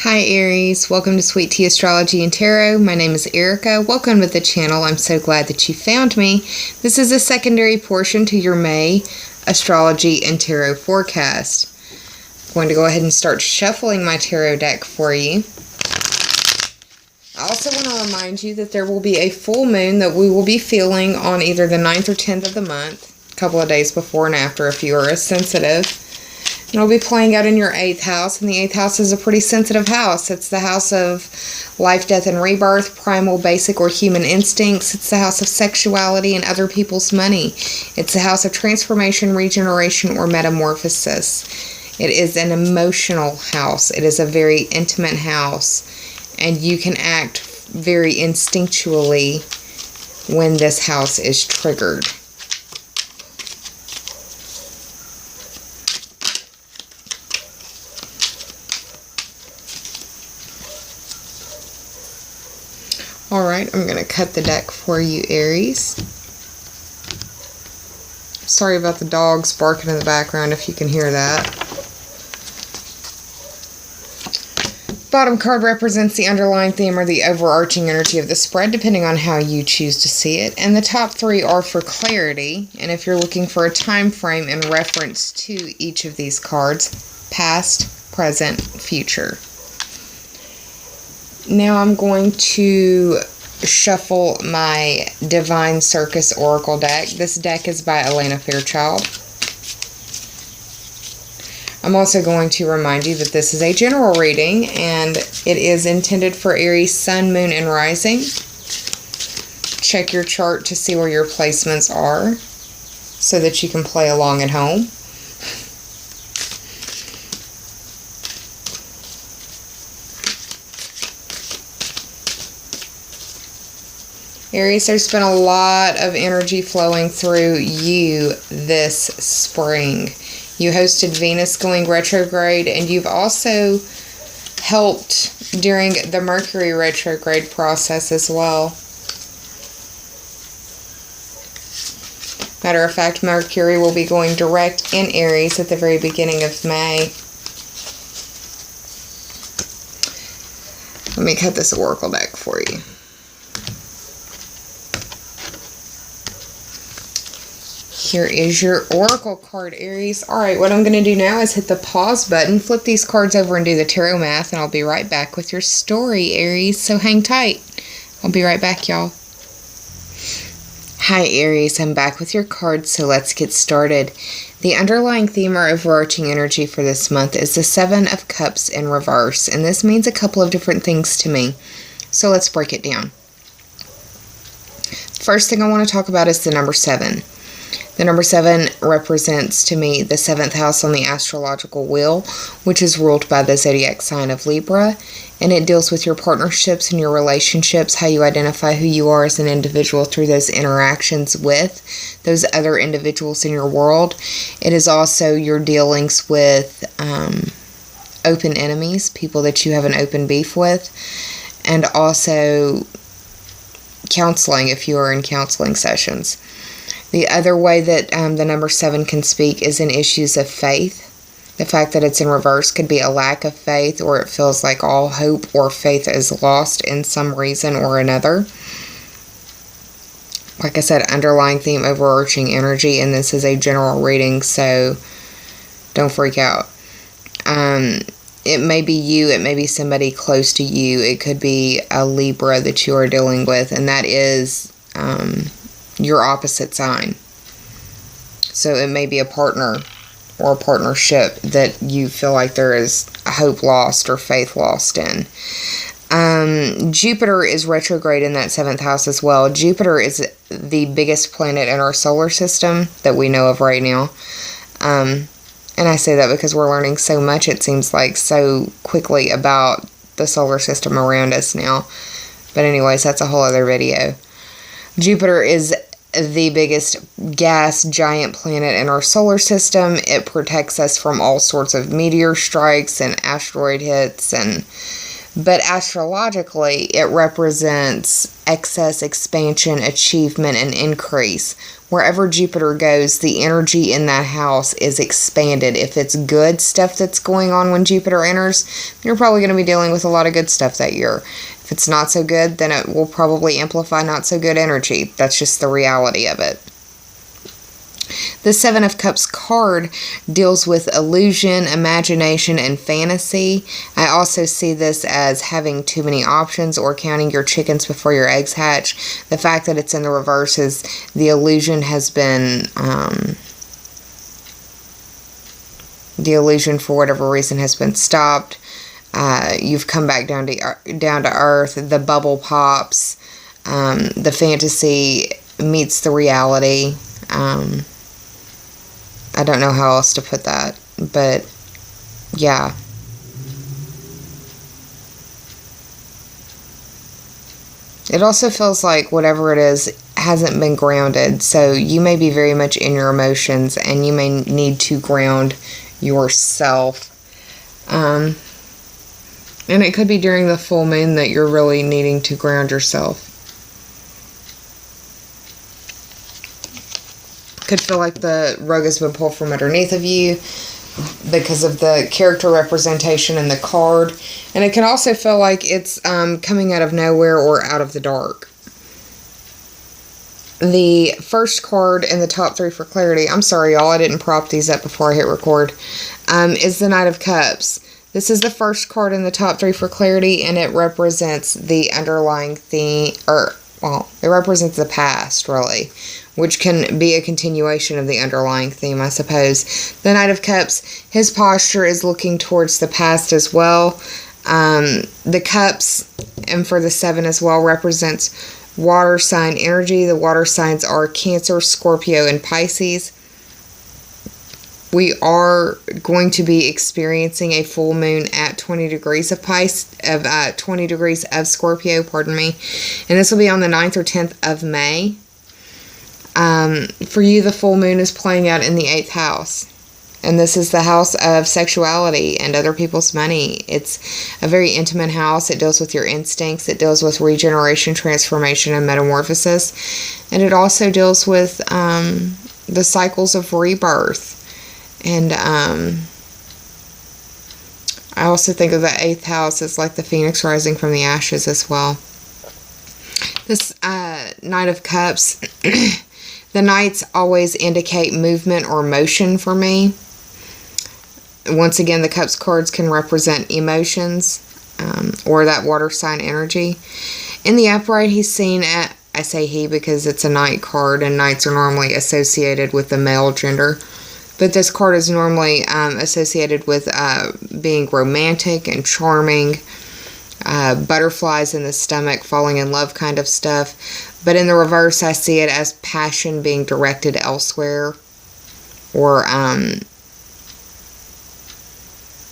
Hi Aries, welcome to Sweet Tea Astrology and Tarot. My name is Erica. Welcome to the channel. I'm so glad that you found me. This is a secondary portion to your May astrology and tarot forecast. I'm going to go ahead and start shuffling my tarot deck for you. I also want to remind you that there will be a full moon that we will be feeling on either the 9th or 10th of the month, a couple of days before and after if you are as sensitive. It'll be playing out in your 8th house, and the 8th house is a pretty sensitive house. It's the house of life, death, and rebirth, primal, basic, or human instincts. It's the house of sexuality and other people's money. It's the house of transformation, regeneration, or metamorphosis. It is an emotional house. It is a very intimate house, and you can act very instinctually when this house is triggered. Alright, I'm going to cut the deck for you, Aries. Sorry about the dogs barking in the background if you can hear that. Bottom card represents the underlying theme or the overarching energy of the spread, depending on how you choose to see it. And the top three are for clarity. And if you're looking for a time frame in reference to each of these cards, past, present, future. Now I'm going to shuffle my Divine Circus Oracle deck. This deck is by Elena Fairchild. I'm also going to remind you that this is a general reading and it is intended for Aries Sun, Moon, and Rising. Check your chart to see where your placements are so that you can play along at home. Aries, there's been a lot of energy flowing through you this spring. You hosted Venus going retrograde, and you've also helped during the Mercury retrograde process as well. Matter of fact, Mercury will be going direct in Aries at the very beginning of May. Let me cut this Oracle deck for you. Here is your Oracle card, Aries. Alright, what I'm going to do now is hit the pause button, flip these cards over and do the tarot math, and I'll be right back with your story, Aries. So hang tight. I'll be right back, y'all. Hi, Aries. I'm back with your cards, so let's get started. The underlying theme or overarching energy for this month is the Seven of Cups in reverse, and this means a couple of different things to me. So let's break it down. First thing I want to talk about is the number 7. The number 7 represents to me the 7th house on the astrological wheel, which is ruled by the zodiac sign of Libra, and it deals with your partnerships and your relationships, how you identify who you are as an individual through those interactions with those other individuals in your world. It is also your dealings with open enemies, people that you have an open beef with, and also counseling if you are in counseling sessions. The other way that the number 7 can speak is in issues of faith. The fact that it's in reverse could be a lack of faith, or it feels like all hope or faith is lost in some reason or another. Like I said, underlying theme, overarching energy, and this is a general reading, so don't freak out. It may be you, it may be somebody close to you, it could be a Libra that you are dealing with, and that is your opposite sign. So it may be a partner or a partnership that you feel like there is hope lost or faith lost in. Jupiter is retrograde in that 7th house as well. Jupiter is the biggest planet in our solar system that we know of right now. And I say that because we're learning so much, it seems like, so quickly about the solar system around us now. But anyways, that's a whole other video. Jupiter is the biggest gas giant planet in our solar system. It protects us from all sorts of meteor strikes and asteroid hits and But astrologically, it represents excess, expansion, achievement, and increase. Wherever Jupiter goes, the energy in that house is expanded. If it's good stuff that's going on when Jupiter enters, you're probably going to be dealing with a lot of good stuff that year. If it's not so good, then it will probably amplify not so good energy. That's just the reality of it. The Seven of Cups card deals with illusion, imagination, and fantasy. I also see this as having too many options or counting your chickens before your eggs hatch. The fact that it's in the reverse is the illusion has been, the illusion for whatever reason has been stopped. You've come back down to earth. The bubble pops. The fantasy meets the reality. I don't know how else to put that, but yeah. It also feels like whatever it is hasn't been grounded, so you may be very much in your emotions and you may need to ground yourself. And it could be during the full moon that you're really needing to ground yourself. Could feel like the rug has been pulled from underneath of you because of the character representation in the card. And it can also feel like it's coming out of nowhere or out of the dark. The first card in the top three for clarity, I'm sorry y'all, I didn't prop these up before I hit record, is the Knight of Cups. This is the first card in the top three for clarity, and it represents the underlying theme, it represents the past, really, which can be a continuation of the underlying theme, I suppose. The Knight of Cups, his posture is looking towards the past as well. The Cups, and for the 7 as well, represents water sign energy. The water signs are Cancer, Scorpio, and Pisces. We are going to be experiencing a full moon at 20 degrees of 20 degrees of Scorpio, and this will be on the 9th or 10th of May. For you, the full moon is playing out in the 8th house, and this is the house of sexuality and other people's money. It's a very intimate house. It deals with your instincts. It deals with regeneration, transformation, and metamorphosis, and it also deals with the cycles of rebirth. And I also think of the 8th house as like the phoenix rising from the ashes as well. This Knight of Cups, the Knights always indicate movement or motion for me. Once again, the Cups cards can represent emotions or that water sign energy. In the upright, he's seen at, I say he because it's a Knight card, and Knights are normally associated with the male gender. But this card is normally associated with being romantic and charming, butterflies in the stomach, falling in love kind of stuff. But in the reverse, I see it as passion being directed elsewhere, or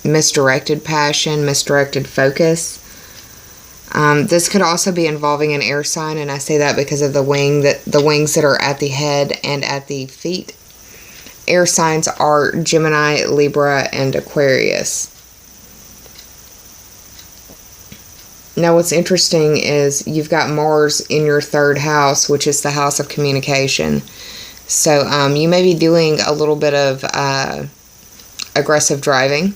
misdirected passion, misdirected focus. This could also be involving an air sign, and I say that because of the wings that are at the head and at the feet. Air signs are Gemini, Libra, and Aquarius. Now, what's interesting is you've got Mars in your 3rd house, which is the house of communication. So, you may be doing a little bit of aggressive driving,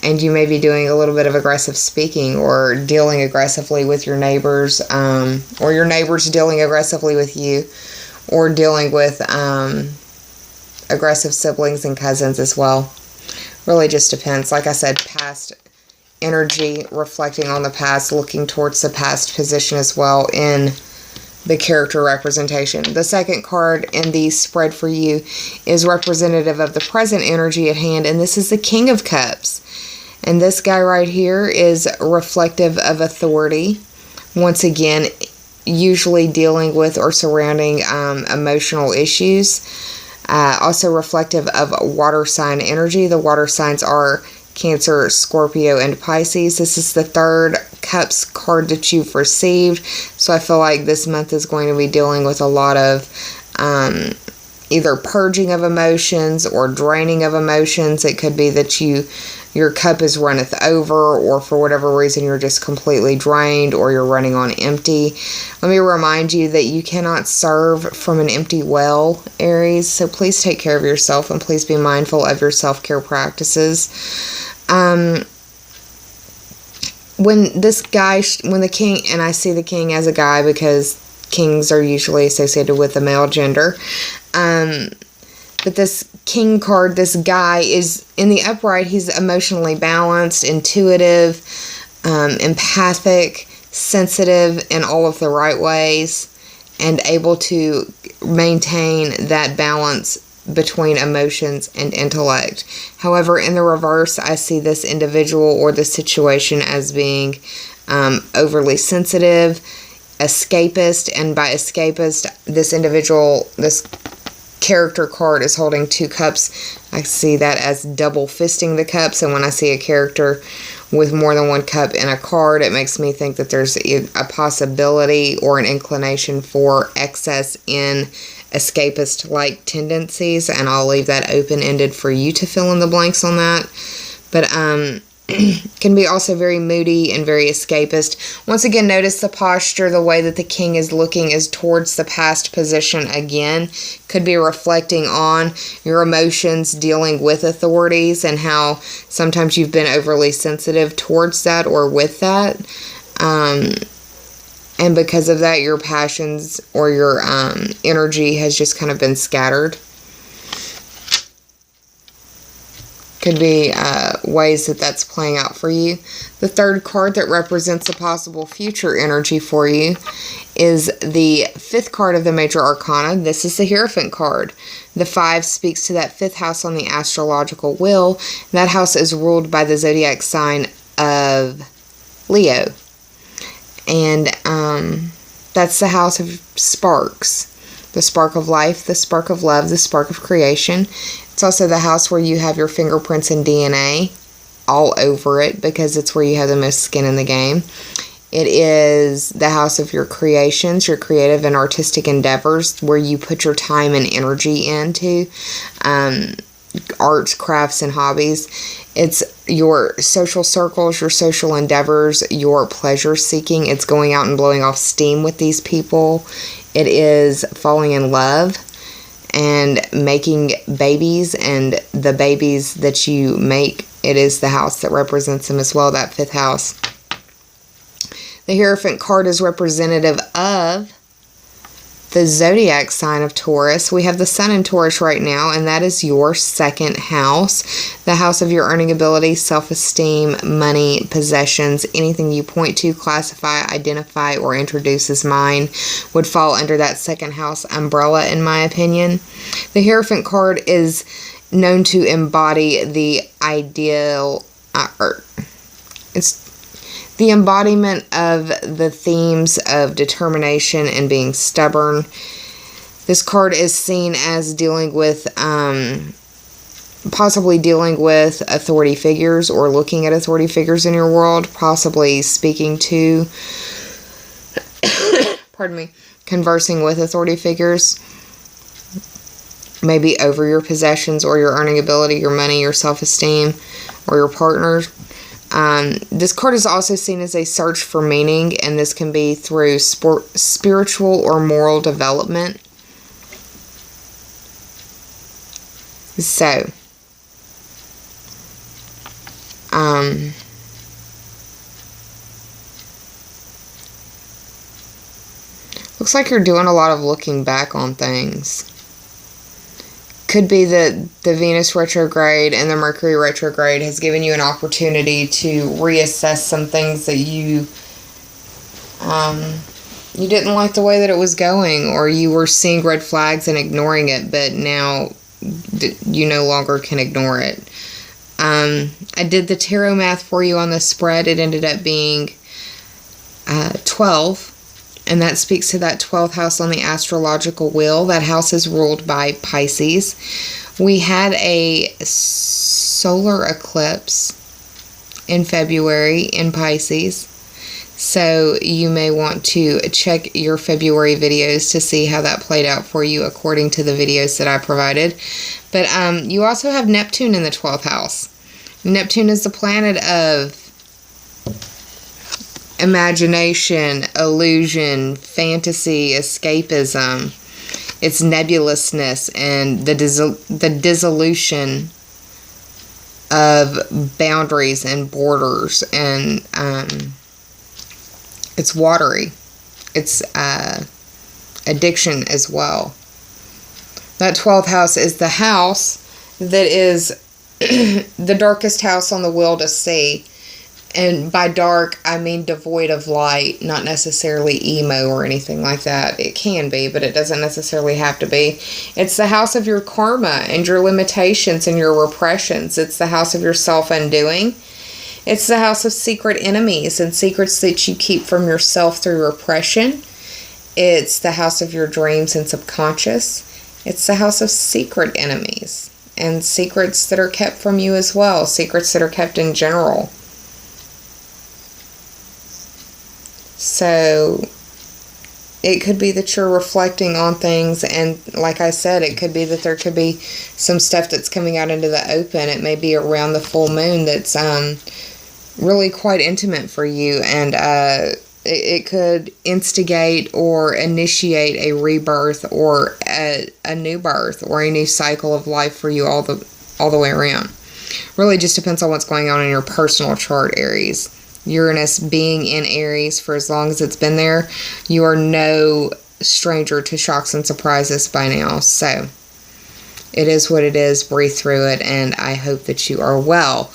and you may be doing a little bit of aggressive speaking or dealing aggressively with your neighbors, or your neighbors dealing aggressively with you, or dealing with aggressive siblings and cousins as well. Really just depends. Like I said, past energy, reflecting on the past, looking towards the past position as well in the character representation. The second card in the spread for you is representative of the present energy at hand, and this is the King of Cups. And this guy right here is reflective of authority. Once again, usually dealing with or surrounding emotional issues. Also reflective of water sign energy. The water signs are Cancer, Scorpio, and Pisces. This is the 3rd Cups card that you've received. So I feel like this month is going to be dealing with a lot of either purging of emotions or draining of emotions. It could be that you your cup is runneth over, or for whatever reason you're just completely drained, or you're running on empty. Let me remind you that you cannot serve from an empty well, Aries, so please take care of yourself and please be mindful of your self-care practices. When the king, and I see the king as a guy because kings are usually associated with the male gender, but this king card, this guy is in the upright. He's emotionally balanced, intuitive, empathic, sensitive in all of the right ways, and able to maintain that balance between emotions and intellect. However, in the reverse, I see this individual or the situation as being overly sensitive, escapist, and by escapist, this individual, this character card is holding 2 cups. I see that as double fisting the cups, and when I see a character with more than 1 cup in a card, it makes me think that there's a possibility or an inclination for excess in escapist-like tendencies, and I'll leave that open-ended for you to fill in the blanks on that. But can be also very moody and very escapist. Once again, notice the posture, the way that the king is looking is towards the past position again. Could be reflecting on your emotions dealing with authorities and how sometimes you've been overly sensitive towards that or with that. And because of that, your passions or your energy has just kind of been scattered. Could be ways that that's playing out for you. The third card that represents a possible future energy for you is the 5th card of the Major Arcana. This is the Hierophant card. The 5 speaks to that 5th house on the astrological wheel. That house is ruled by the zodiac sign of Leo. And that's the house of sparks. The spark of life, the spark of love, the spark of creation. It's also the house where you have your fingerprints and DNA all over it because it's where you have the most skin in the game. It is the house of your creations, your creative and artistic endeavors, where you put your time and energy into arts, crafts, and hobbies. It's your social circles, your social endeavors, your pleasure seeking. It's going out and blowing off steam with these people. It is falling in love and making babies, and the babies that you make, it is the house that represents them as well, that 5th house. The Hierophant card is representative of the zodiac sign of Taurus. We have the sun in Taurus right now, and that is your 2nd house, the house of your earning ability, self-esteem, money, possessions. Anything you point to, classify, identify, or introduce as mine would fall under that 2nd house umbrella, in my opinion. The Hierophant card is known to embody the ideal, it's the embodiment of the themes of determination and being stubborn. This card is seen as dealing with, possibly dealing with authority figures or looking at authority figures in your world, possibly speaking to, pardon me, conversing with authority figures, maybe over your possessions or your earning ability, your money, your self-esteem, or your partner. This card is also seen as a search for meaning, and this can be through spiritual or moral development. So, looks like you're doing a lot of looking back on things. Could be that the Venus retrograde and the Mercury retrograde has given you an opportunity to reassess some things that you didn't like the way that it was going, or you were seeing red flags and ignoring it, but now you no longer can ignore it. I did the tarot math for you on the spread. It ended up being 12. And that speaks to that 12th house on the astrological wheel. That house is ruled by Pisces. We had a solar eclipse in February in Pisces. So you may want to check your February videos to see how that played out for you according to the videos that I provided. But you also have Neptune in the 12th house. Neptune is the planet of imagination, illusion, fantasy, escapism. It's nebulousness and the dissolution of boundaries and borders, and it's watery. It's addiction as well. That 12th house is the house that is the darkest house on the wheel to see. And by dark, I mean devoid of light, not necessarily emo or anything like that. It can be, but it doesn't necessarily have to be. It's the house of your karma and your limitations and your repressions. It's the house of your self-undoing. It's the house of secret enemies and secrets that you keep from yourself through repression. It's the house of your dreams and subconscious. It's the house of secret enemies and secrets that are kept from you as well, secrets that are kept in general. So it could be that you're reflecting on things, and like I said, it could be that there could be some stuff that's coming out into the open. It may be around the full moon that's really quite intimate for you, and it could instigate or initiate a rebirth or a new birth or a new cycle of life for you all the way around. Really just depends on what's going on in your personal chart, Aries. Uranus being in Aries for as long as it's been there, you are no stranger to shocks and surprises by now. So it is what it is. Breathe through it, and I hope that you are well.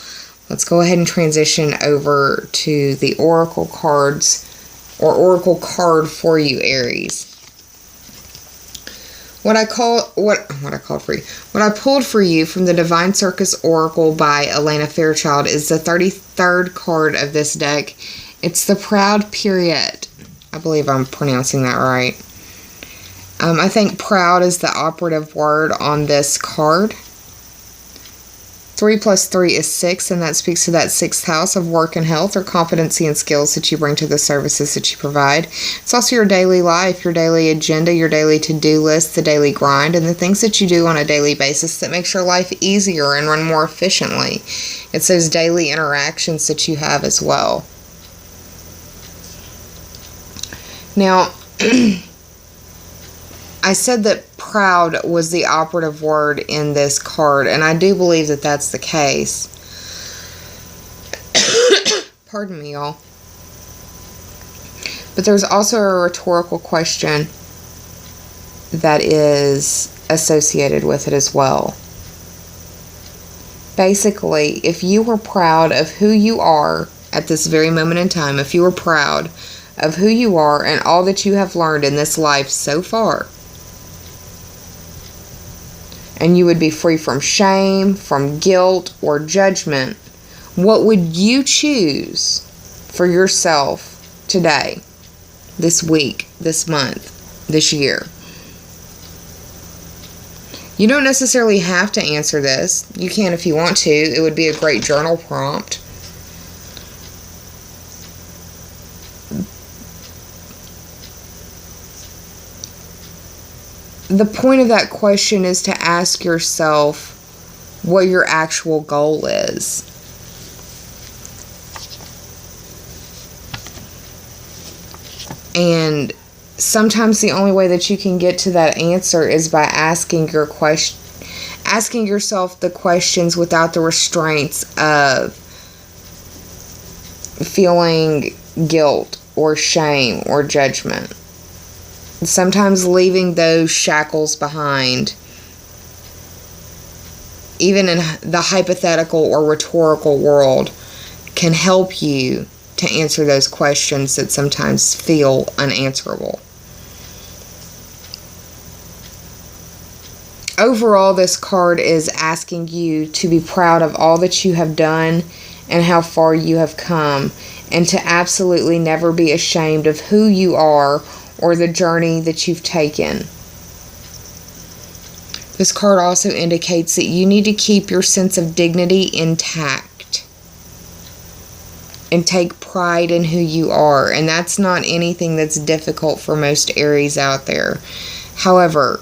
Let's go ahead and transition over to the oracle cards, or oracle card for you, Aries. What I pulled for you from the Divine Circus Oracle by Elena Fairchild is the 33rd card of this deck. It's the Proud Period. I believe I'm pronouncing that right. I think proud is the operative word on this card. 3 plus 3 is 6, and that speaks to that 6th house of work and health, or competency and skills that you bring to the services that you provide. It's also your daily life, your daily agenda, your daily to-do list, the daily grind, and the things that you do on a daily basis that makes your life easier and run more efficiently. It's those daily interactions that you have as well. Now, I said that proud was the operative word in this card, and I do believe that that's the case. Pardon me, y'all. But there's also a rhetorical question that is associated with it as well. Basically, if you were proud of who you are at this very moment in time, if you were proud of who you are and all that you have learned in this life so far, and you would be free from shame, from guilt, or judgment, what would you choose for yourself today, this week, this month, this year? You don't necessarily have to answer this. You can if you want to. It would be a great journal prompt. The point of that question is to ask yourself what your actual goal is. And sometimes the only way that you can get to that answer is by asking yourself the questions without the restraints of feeling guilt or shame or judgment. Sometimes leaving those shackles behind, even in the hypothetical or rhetorical world, can help you to answer those questions that sometimes feel unanswerable. Overall, this card is asking you to be proud of all that you have done and how far you have come, and to absolutely never be ashamed of who you are or the journey that you've taken. This card also indicates that you need to keep your sense of dignity intact and take pride in who you are. And that's not anything that's difficult for most Aries out there. However,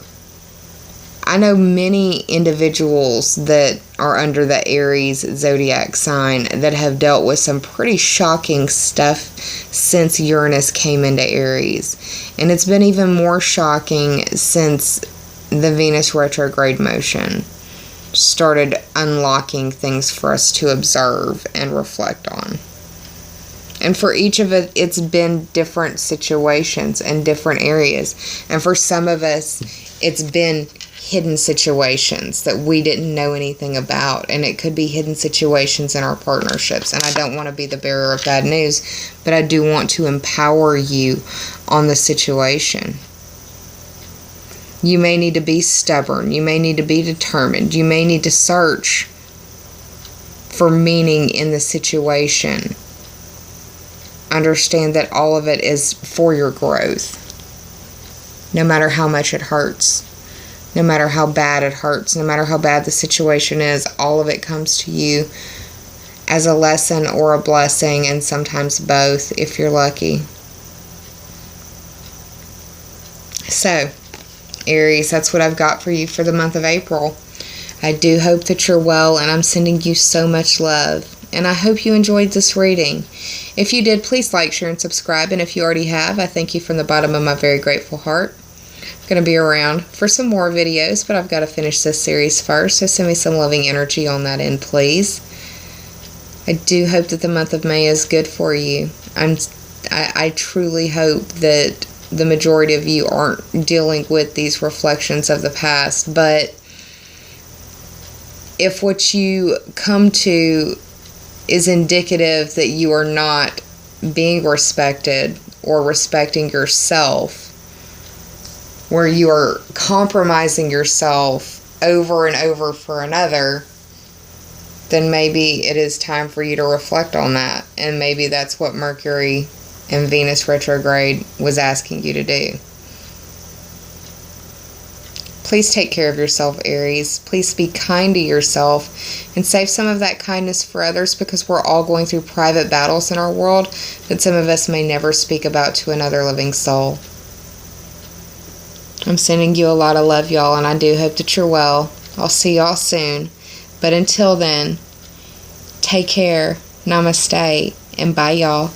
I know many individuals that are under the Aries zodiac sign that have dealt with some pretty shocking stuff since Uranus came into Aries. And it's been even more shocking since the Venus retrograde motion started unlocking things for us to observe and reflect on. And for each of it, it's been different situations and different areas. And for some of us, it's been hidden situations that we didn't know anything about. And it could be hidden situations in our partnerships. And I don't want to be the bearer of bad news, but I do want to empower you on the situation. You may need to be stubborn. You may need to be determined. You may need to search for meaning in the situation. Understand that all of it is for your growth. No matter how much it hurts. No matter how bad it hurts. No matter how bad the situation is. All of it comes to you as a lesson or a blessing. And sometimes both if you're lucky. So, Aries, that's what I've got for you for the month of April. I do hope that you're well, and I'm sending you so much love. And I hope you enjoyed this reading. If you did, please like, share, and subscribe. And if you already have, I thank you from the bottom of my very grateful heart. I'm going to be around for some more videos, but I've got to finish this series first. So send me some loving energy on that end, please. I do hope that the month of May is good for you. I truly hope that the majority of you aren't dealing with these reflections of the past. But if what you come to is indicative that you are not being respected or respecting yourself, where you are compromising yourself over and over for another, then maybe it is time for you to reflect on that. And maybe that's what Mercury and Venus retrograde was asking you to do. Please take care of yourself, Aries. Please be kind to yourself and save some of that kindness for others, because we're all going through private battles in our world that some of us may never speak about to another living soul. I'm sending you a lot of love, y'all, and I do hope that you're well. I'll see y'all soon. But until then, take care, namaste, and bye, y'all.